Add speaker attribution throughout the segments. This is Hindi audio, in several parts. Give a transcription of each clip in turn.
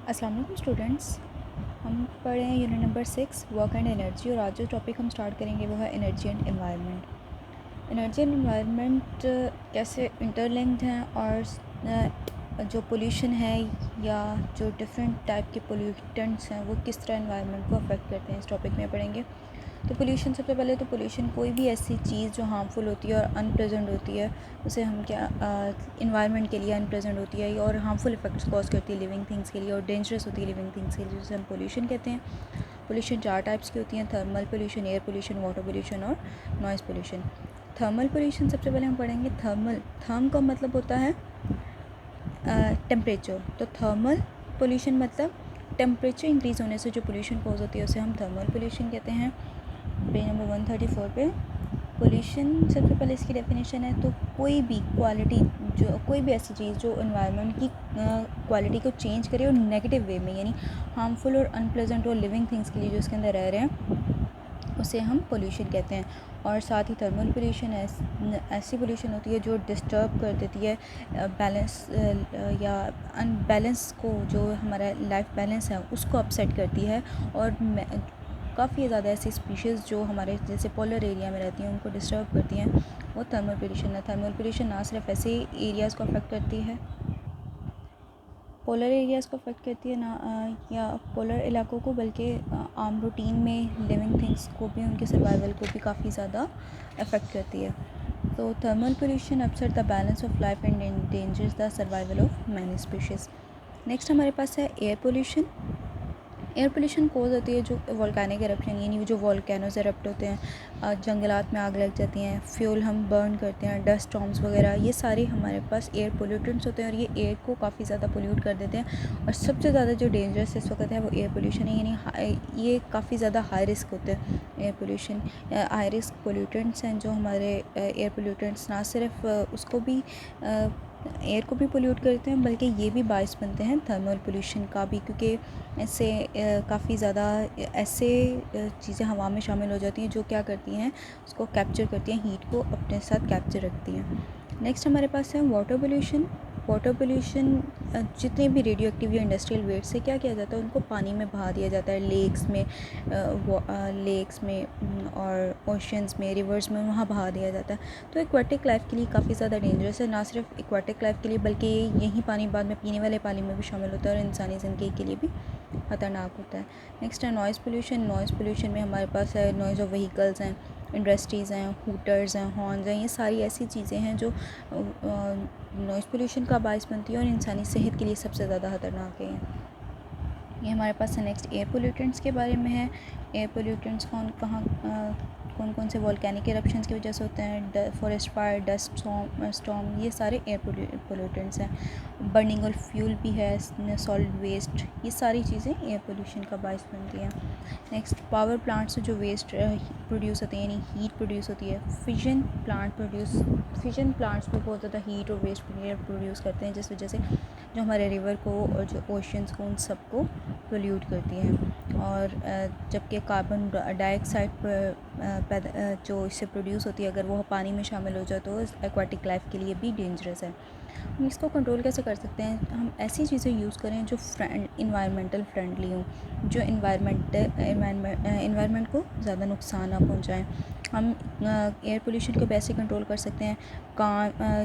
Speaker 1: अस्सलाम वालेकुम स्टूडेंट्स। हम पढ़ रहे हैं unit number 6 work and energy, और आज जो टॉपिक हम स्टार्ट करेंगे वो है energy and environment. Energy and environment कैसे इंटरलिंक्ड हैं, और जो पोल्यूशन है या जो डिफरेंट टाइप के पोल्यूटेंट्स हैं वो किस तरह एनवायरनमेंट को अफेक्ट करते हैं, इस टॉपिक में पढ़ेंगे। तो पोल्यूशन, सबसे पहले तो पोल्यूशन कोई भी ऐसी चीज़ जो हार्मफुल होती है और अनप्लेजेंट होती है, उसे हम क्या इन्वायरमेंट के लिए अनप्लेजेंट होती है और हार्मफुल इफेक्ट्स कॉज करती है लिविंग थिंग्स के लिए, और डेंजरस होती है लिविंग थिंग्स के लिए, जिसे हम पोल्यूशन कहते हैं। पोल्यूशन 4 टाइप्स की होती हैं: thermal pollution, air pollution, water pollution और नॉइज़ पोल्यूशन। थर्मल पोल्यूशन सबसे पहले हम पढ़ेंगे। थर्म का मतलब होता है टेम्परेचर। तो थर्मल पोल्यूशन मतलब टेम्परेचर इंक्रीज़ होने से जो पोल्यूशन कॉज होती है उसे हम थर्मल पोल्यूशन कहते हैं। पेज नंबर 134 पे पोल्यूशन सबसे पहले इसकी डेफिनेशन है। तो कोई भी ऐसी चीज़ जो एनवायरनमेंट की क्वालिटी को चेंज करे और नेगेटिव वे में, यानी हार्मफुल और अनप्लेजेंट और लिविंग थिंग्स के लिए जो इसके अंदर रह रहे हैं, उसे हम पोल्यूशन कहते हैं। और साथ ही थर्मल पोल्यूशन ऐसी पोल्यूशन होती है जो डिस्टर्ब कर देती है बैलेंस या अनबैलेंस को, जो हमारा लाइफ बैलेंस है उसको अपसेट करती है, और काफ़ी ज़्यादा ऐसी स्पीशीज़ जो हमारे जैसे पोलर एरिया में रहती हैं उनको डिस्टर्ब करती हैं, वो थर्मल पोल्यूशन है। थर्मल पोल्यूशन ना सिर्फ ऐसे एरियाज़ को अफेक्ट करती है, पोलर एरियाज़ को अफेक्ट करती है ना, या पोलर इलाकों को, बल्कि आम रूटीन में लिविंग थिंग्स को भी, उनके सर्वाइवल को भी काफ़ी ज़्यादा अफेक्ट करती है। तो thermal pollution upset the balance of life and endangers the survival of many species. Next हमारे पास है air pollution. Air pollution cause होती है जो वोल्केनिक एरप्शन, यानी जो वोल्केनोज एरप्ट होते हैं, जंगलात में आग लग जाती हैं, फ्यूल हम बर्न करते हैं, डस्ट स्टॉर्म्स वगैरह, ये सारे हमारे पास एयर पोल्यूटेंट्स होते हैं और ये एयर को काफ़ी ज़्यादा पोल्यूट कर देते हैं। और सबसे ज़्यादा जो डेंजरस इस वक्त है वो एयर पोल्यूशन है, यानी ये काफ़ी ज़्यादा हाई रिस्क होते हैं air pollution. High risk pollutants हैं जो हमारे एयर पोल्यूटेंट्स ना सिर्फ उसको भी एयर को भी पोल्यूट करते हैं, बल्कि ये भी बायस बनते हैं थर्मल पोल्यूशन का भी, क्योंकि इससे काफ़ी ज़्यादा ऐसे चीज़ें हवा में शामिल हो जाती हैं जो क्या करती हैं, उसको कैप्चर करती हैं, हीट को अपने साथ कैप्चर रखती हैं। नेक्स्ट हमारे पास है वाटर पोल्यूशन। वाटर पोल्यूशन जितने भी रेडियो एक्टिव या इंडस्ट्रियल वेस्ट से क्या किया जाता है, उनको पानी में बहा दिया जाता है, लेक्स में और ओशंस में, रिवर्स में, वहाँ बहा दिया जाता है। तो एक्वाटिक लाइफ के लिए काफ़ी ज़्यादा डेंजरस है, ना सिर्फ एक्वाटिक लाइफ के लिए बल्कि यही पानी बाद में पीने वाले पानी में भी शामिल होता है और इंसानी ज़िंदगी के लिए भी ख़तरनाक होता है। नेक्स्ट है नॉइज़ पोल्यूशन। नॉइज़ पोल्यूशन में हमारे पास है नॉइज़ ऑफ व्हीकल्स हैं, इंडस्ट्रीज़ हैं, हूटर्स हैं, हॉर्न्स हैं, ये सारी ऐसी चीज़ें हैं जो नॉइज़ पोल्यूशन का बायस बनती है और इंसानी सेहत के लिए सबसे ज़्यादा ख़तरनाक है। ये हमारे पास है। नेक्स्ट एयर पोल्यूटेंट्स के बारे में है। एयर पोल्यूटेंट्स कौन कौन से वोल्केनिक एरप्शंस की वजह से होते हैं: फॉरेस्ट फायर, डस्ट स्टॉर्म, ये सारे एयर पोल्यूटेंट्स हैं। बर्निंग और फ्यूल भी है, सॉलिड वेस्ट, ये सारी चीज़ें एयर पोल्यूशन का बायस बनती हैं। नेक्स्ट पावर प्लांट्स से जो वेस्ट प्रोड्यूस होते हैं, यानी हीट प्रोड्यूस होती है। फिजन प्लांट्स भी बहुत ज़्यादा हीट और वेस्ट प्रोड्यूस करते हैं, जिस वजह से जो हमारे रिवर को और जो ओशंस को, उन सबको पोल्यूट करती हैं। और जबकि कार्बन डाइऑक्साइड जो इससे प्रोड्यूस होती है, अगर वो पानी में शामिल हो जाए तो एक्वाटिक लाइफ के लिए भी डेंजरस है। हम इसको कंट्रोल कैसे कर सकते हैं? हम ऐसी चीज़ें यूज़ करें जो इन्वायरमेंटल फ्रेंडली हों, जो इन्वायरमेंट को ज़्यादा नुकसान ना पहुँचाएँ। हम एयर पोल्यूशन को कैसे कंट्रोल कर सकते हैं?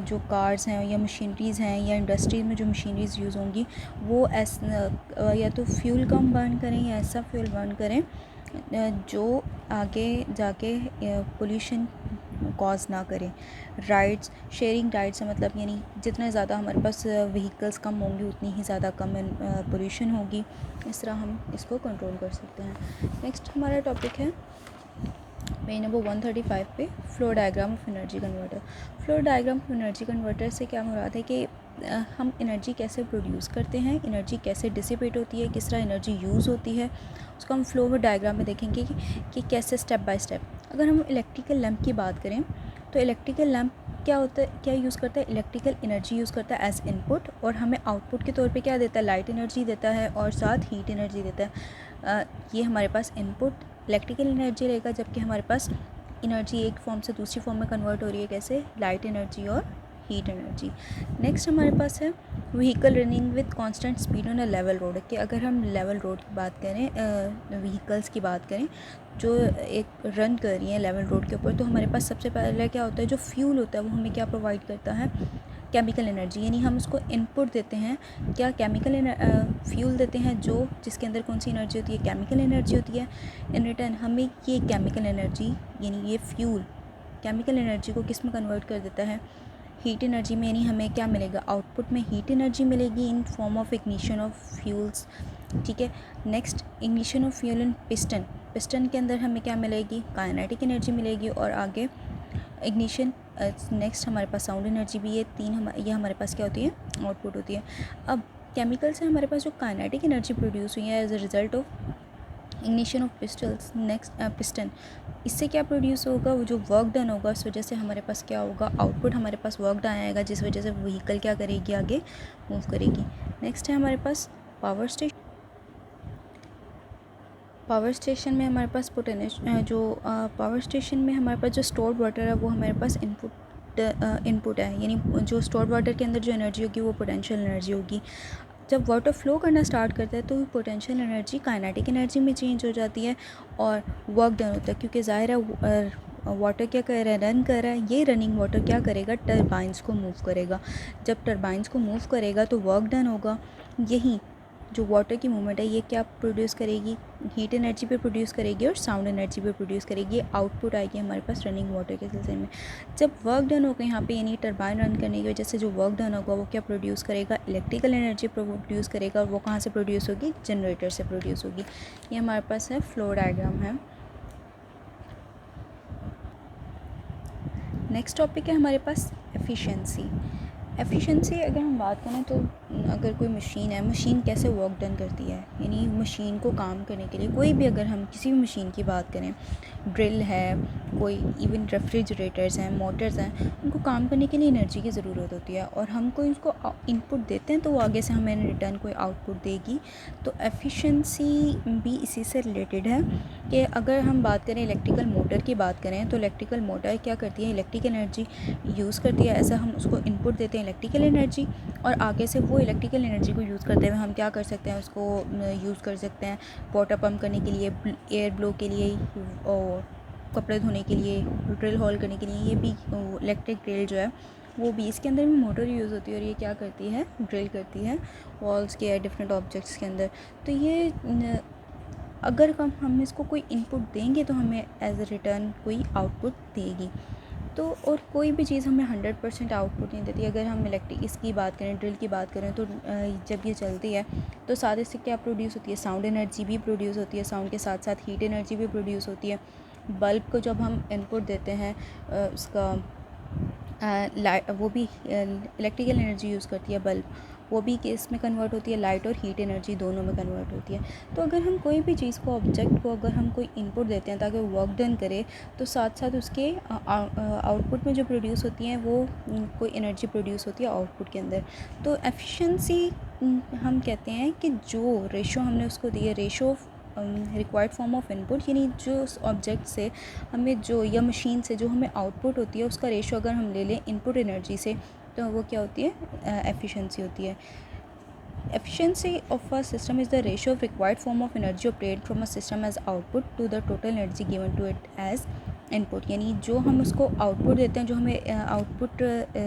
Speaker 1: जो कार्स हैं या मशीनरीज़ हैं या इंडस्ट्रीज़ में जो मशीनरीज़ यूज़ होंगी, वो या तो फ्यूल कम बर्न करें या ऐसा फ्यूल बर्न करें जो आगे जाके पोल्यूशन कॉज ना करें। शेयरिंग राइड्स मतलब, यानी जितने ज़्यादा हमारे पास व्हीकल्स कम होंगी उतनी ही ज़्यादा कम पोल्यूशन होगी। इस तरह हम इसको कंट्रोल कर सकते हैं। नेक्स्ट हमारा टॉपिक है पेज नंबर 135 पे flow diagram of energy converter. Flow diagram of energy converter से क्या मुराद है कि हम एनर्जी कैसे प्रोड्यूस करते हैं, एनर्जी कैसे डिसिपेट होती है, किस तरह एनर्जी यूज़ होती है, उसको हम फ्लो डायग्राम में देखेंगे कि कैसे स्टेप बाय स्टेप। अगर हम इलेक्ट्रिकल लैंप की बात करें तो इलेक्ट्रिकल लैंप क्या होता है, क्या यूज़ करता है? इलेक्ट्रिकल एनर्जी यूज़ करता है एज इनपुट, और हमें आउटपुट के तौर पे क्या देता है? लाइट एनर्जी देता है और साथ हीट एनर्जी देता है। ये हमारे पास इनपुट इलेक्ट्रिकल एनर्जी रहेगा, जबकि हमारे पास एनर्जी एक फॉर्म से दूसरी फॉर्म में कन्वर्ट हो रही है, कैसे? लाइट एनर्जी और हीट एनर्जी। नेक्स्ट हमारे पास है vehicle running with constant speed on a level road, कि अगर हम लेवल रोड की बात करें, व्हीकल्स की बात करें जो एक रन कर रही हैं लेवल रोड के ऊपर, तो हमारे पास सबसे पहले क्या होता है, जो फ्यूल होता है वो हमें क्या प्रोवाइड करता है, केमिकल एनर्जी। यानी हम उसको इनपुट देते हैं, क्या केमिकल फ्यूल देते हैं जो जिसके अंदर कौन सी एनर्जी होती है, केमिकल एनर्जी होती है। इन रिटर्न हमें ये केमिकल एनर्जी यानी ये फ्यूल केमिकल एनर्जी को किस में कन्वर्ट कर देता है, हीट एनर्जी में। यानी हमें क्या मिलेगा, आउटपुट में हीट एनर्जी मिलेगी इन form of ignition of fuels. ठीक है। Next ignition of fuel in piston, piston के अंदर हमें क्या मिलेगी, काइनेटिक एनर्जी मिलेगी। और आगे इग्निशन, नेक्स्ट हमारे पास साउंड एनर्जी भी, ये ये हमारे पास क्या होती है, आउटपुट होती है। अब केमिकल से हमारे पास जो काइनेटिक एनर्जी प्रोड्यूस हुई है as a result of ignition of pistols, next piston, इससे क्या प्रोड्यूस होगा, वो जो वर्क डन होगा उस वजह से हमारे पास क्या होगा, आउटपुट हमारे पास वर्क डन आएगा, जिस वजह से व्हीकल क्या करेगी, आगे मूव करेगी। नेक्स्ट है हमारे पास पावर स्टेशन। पावर स्टेशन में हमारे पास पावर स्टेशन में हमारे पास जो स्टोर्ड वाटर है वो हमारे पास इनपुट है। यानी जो स्टोर्ड वाटर के अंदर जो एनर्जी होगी वो पोटेंशियल एनर्जी होगी। जब वाटर फ्लो करना स्टार्ट करता है तो पोटेंशियल एनर्जी काइनेटिक एनर्जी में चेंज हो जाती है और वर्क डन होता है, क्योंकि ज़ाहिर है वाटर क्या कर रहा है, रन कर रहा है। ये रनिंग वाटर क्या करेगा, टरबाइंस को मूव करेगा। जब टरबाइंस को मूव करेगा तो वर्क डन होगा। यही जो वाटर की मूवमेंट है ये क्या प्रोड्यूस करेगी, हीट एनर्जी पे प्रोड्यूस करेगी और साउंड एनर्जी पे प्रोड्यूस करेगी। ये आउटपुट आएगी हमारे पास रनिंग वाटर के सिलसिले में। जब वर्क डन होगा यहाँ पे, यानी टरबाइन रन करने की वजह से जो वर्क डन होगा वो क्या प्रोड्यूस करेगा, इलेक्ट्रिकल एनर्जी प्रोड्यूस करेगा। और वो कहाँ से प्रोड्यूस होगी, जनरेटर से प्रोड्यूस होगी। ये हमारे पास है फ्लो डायग्राम है। नेक्स्ट टॉपिक है हमारे पास एफिशिएंसी। एफिशिएंसी अगर हम बात करें तो अगर कोई मशीन है, मशीन कैसे वर्क डन करती है, यानी मशीन को काम करने के लिए कोई भी, अगर हम किसी भी मशीन की बात करें, ड्रिल है, कोई इवन रेफ्रिजरेटर्स हैं, मोटर्स हैं, उनको काम करने के लिए एनर्जी की ज़रूरत होती है और हम कोई उसको इनपुट देते हैं तो वो आगे से हमें रिटर्न कोई आउटपुट देगी। तो एफिशिएंसी भी इसी से रिलेटेड है कि अगर हम बात करें इलेक्ट्रिकल मोटर की बात करें तो इलेक्ट्रिकल मोटर क्या करती है, इलेक्ट्रिक एनर्जी यूज़ करती है। ऐसा हम उसको इनपुट देते हैं इलेक्ट्रिकल एनर्जी और आगे से वो इलेक्ट्रिकल एनर्जी को यूज़ करते हुए हम क्या कर सकते हैं, उसको यूज़ कर सकते हैं वाटर पम्प करने के लिए, एयर ब्लो के लिए और कपड़े धोने के लिए, ड्रिल होल करने के लिए। ये भी इलेक्ट्रिक ड्रिल जो है वो भी, इसके अंदर भी मोटर यूज़ होती है और ये क्या करती है, ड्रिल करती है वॉल्स के या डिफरेंट ऑब्जेक्ट्स के अंदर। तो ये अगर हम इसको कोई इनपुट देंगे तो हमें एज अ रिटर्न कोई आउटपुट देगी। तो और कोई भी चीज़ हमें 100% आउटपुट नहीं देती। अगर हम इलेक्ट्रिक इसकी बात करें, ड्रिल की बात करें, तो जब ये चलती है तो साथ इससे क्या प्रोड्यूस होती है, साउंड एनर्जी भी प्रोड्यूस होती है, साउंड के साथ साथ हीट एनर्जी भी प्रोड्यूस होती है। बल्ब को जब हम इनपुट देते हैं उसका लाइट, वो भी इलेक्ट्रिकल एनर्जी यूज़ करती है बल्ब, वो भी किस में कन्वर्ट होती है, लाइट और हीट एनर्जी दोनों में कन्वर्ट होती है। तो अगर हम कोई भी चीज़ को, ऑब्जेक्ट को अगर हम कोई इनपुट देते हैं ताकि वो वर्क डन करे, तो साथ साथ उसके आउटपुट में जो प्रोड्यूस होती हैं वो कोई एनर्जी प्रोड्यूस होती है आउटपुट के अंदर। तो एफिशिएंसी हम कहते हैं कि जो रेशो हमने उसको दी है, ratio of required form of input, यानी जो उस ऑब्जेक्ट से हमें जो, या मशीन से जो हमें आउटपुट होती है उसका रेशो अगर हम ले लें इनपुट एनर्जी से, तो वो क्या होती है, एफिशिएंसी होती है। Efficiency of a system is the ratio of required form of energy obtained from a system as output to the total energy given to it as input. यानी जो हम उसको आउटपुट देते हैं, जो हमें आउटपुट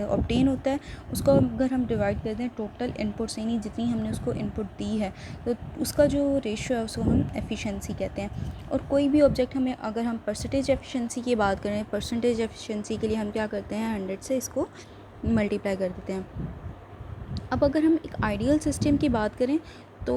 Speaker 1: ऑब्टेन होता है, उसको अगर हम डिवाइड कर दें टोटल इनपुट से, यानी जितनी हमने उसको इनपुट दी है, तो उसका जो रेशियो है उसको हम एफिशिएंसी कहते हैं। और कोई भी ऑब्जेक्ट हमें, अगर हम परसेंटेज एफिशिएंसी की बात करें, परसेंटेज एफिशिएंसी के लिए हम क्या करते हैं, 100 से इसको मल्टीप्लाई कर देते हैं। अब अगर हम एक आइडियल सिस्टम की बात करें तो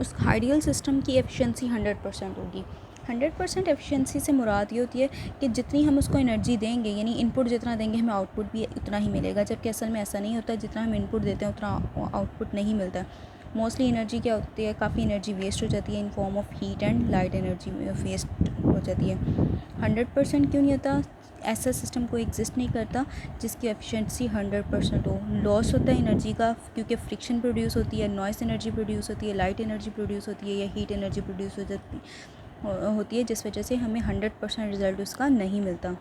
Speaker 1: उस आइडियल सिस्टम की एफिशिएंसी 100% होगी। 100% एफिशिएंसी से मुराद ये होती है कि जितनी हम उसको एनर्जी देंगे, यानी इनपुट जितना देंगे हमें आउटपुट भी उतना ही मिलेगा, जबकि असल में ऐसा नहीं होता। जितना हम इनपुट देते हैं उतना आउटपुट नहीं मिलता। मोस्टली एनर्जी क्या होती है, काफ़ी एनर्जी वेस्ट हो जाती है इन form of heat and light energy में वेस्ट हो जाती है। 100% क्यों नहीं होता, ऐसा सिस्टम कोई एग्जिस्ट नहीं करता जिसकी एफिशिएंसी 100% हो। लॉस होता है एनर्जी का, क्योंकि फ्रिक्शन प्रोड्यूस होती है, नॉइस एनर्जी प्रोड्यूस होती है, लाइट एनर्जी प्रोड्यूस होती है, या हीट एनर्जी प्रोड्यूस होती है, जिस वजह से हमें 100% रिज़ल्ट उसका नहीं मिलता।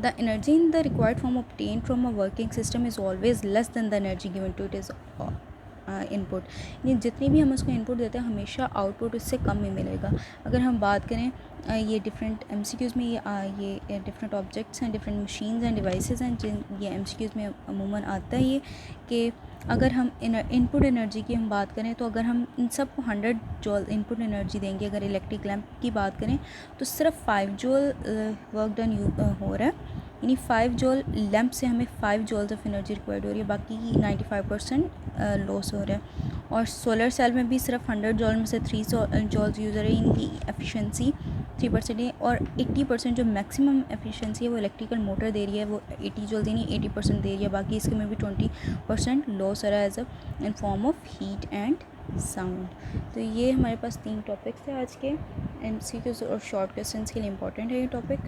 Speaker 1: The energy in the required form obtain from a working system is always less than the energy given to it is input. यानी जितनी भी हम उसको इनपुट देते हैं हमेशा आउटपुट उससे कम ही मिलेगा। अगर हम बात करें ये डिफरेंट एमसीक्यूज़ में ये डिफरेंट ऑब्जेक्ट्स हैं, डिफरेंट मशीन्स एंड डिवाइसेस हैं जिन ये एमसीक्यूज़ में अमूमन आता है ये कि अगर हम इनपुट एनर्जी की हम बात करें तो अगर हम इन सब को 100 जूल इनपुट एनर्जी देंगे, अगर इलेक्ट्रिक लैम्प की बात करें तो सिर्फ 5 जूल वर्क डन हो रहा है। यानी 5 जूल लैम्प से हमें 5 जूल्स ऑफ एनर्जी रिक्वायर्ड हो रही है, बाकी 95% लॉस हो रहा है। और सोलर सेल में भी सिर्फ 100 जॉल में से 3 जॉल्स यूज़ हो रही है, इनकी एफिशिएंसी 3% है। और 80% जो मैक्सिमम एफिशिएंसी है वो इलेक्ट्रिकल मोटर दे रही है, वो 80 जॉल्स यानी 80% दे रही है, बाकी इसके में भी 20% लॉस हो रहा है as a in form of heat and sound. तो ये हमारे पास 3 टॉपिक्स थे आज के एमसीक्यूज़ और शॉर्ट क्वेश्चंस के लिए इंपॉर्टेंट है ये टॉपिक।